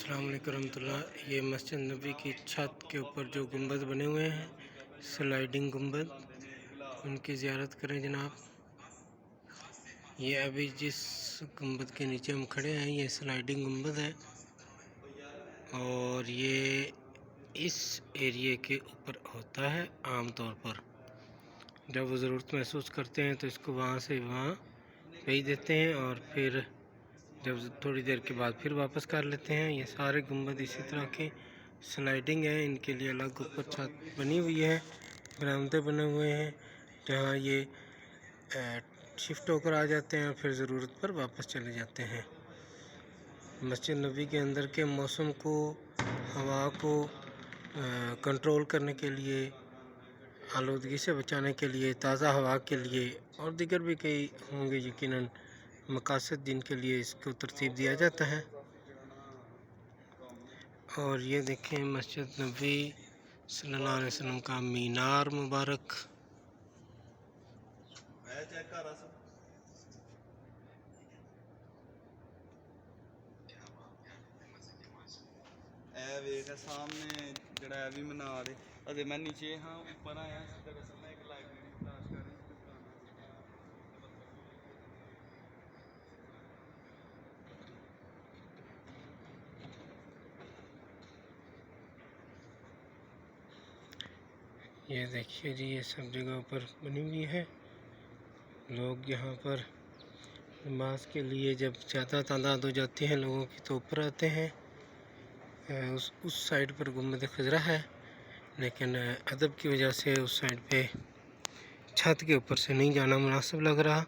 अस्सलाम वालेकुम रहमतुल्लाह। ये मस्जिद नबी की छत के ऊपर जो गुंबद बने हुए हैं, स्लाइडिंग गुंबद, उनकी ज़ियारत करें जनाब। ये अभी जिस गुंबद के नीचे हम खड़े हैं ये स्लाइडिंग गुंबद है और ये इस एरिए के ऊपर होता है। आम तौर पर जब वो ज़रूरत महसूस करते हैं तो इसको वहाँ से वहाँ भेज देते हैं और फिर जब थोड़ी देर के बाद फिर वापस कर लेते हैं। ये सारे गुंबद इसी तरह के स्लाइडिंग है, इनके लिए अलग ऊपर छत बनी हुई है, बरामदे बने हुए हैं जहाँ ये शिफ्ट होकर आ जाते हैं और फिर ज़रूरत पर वापस चले जाते हैं। मस्जिद नबी के अंदर के मौसम को, हवा को कंट्रोल करने के लिए, आलूदगी से बचाने के लिए, ताज़ा हवा के लिए और दीगर भी कई होंगे यकीनन मकासद जिनके लिए इसको तरतीब दिया जाता है। और ये देखें मस्जिद नबी सल्लल्लाहु अलैहि वसल्लम का मीनार मुबारक। सामने जड़ा भी मीनार है, मैं नीचे हाँ ऊपर आया दरअसल मैं एक लाइब्रेरी तलाश कर रही ये देखिए जी, ये सब जगह पर बनी हुई है। लोग यहाँ पर नमाज के लिए जब ज़्यादा तादाद हो जाती है लोगों की तो ऊपर आते हैं। उस साइड पर गुंबद खजरा है, लेकिन अदब की वजह से उस साइड पे छत के ऊपर से नहीं जाना मुनासिब लग रहा।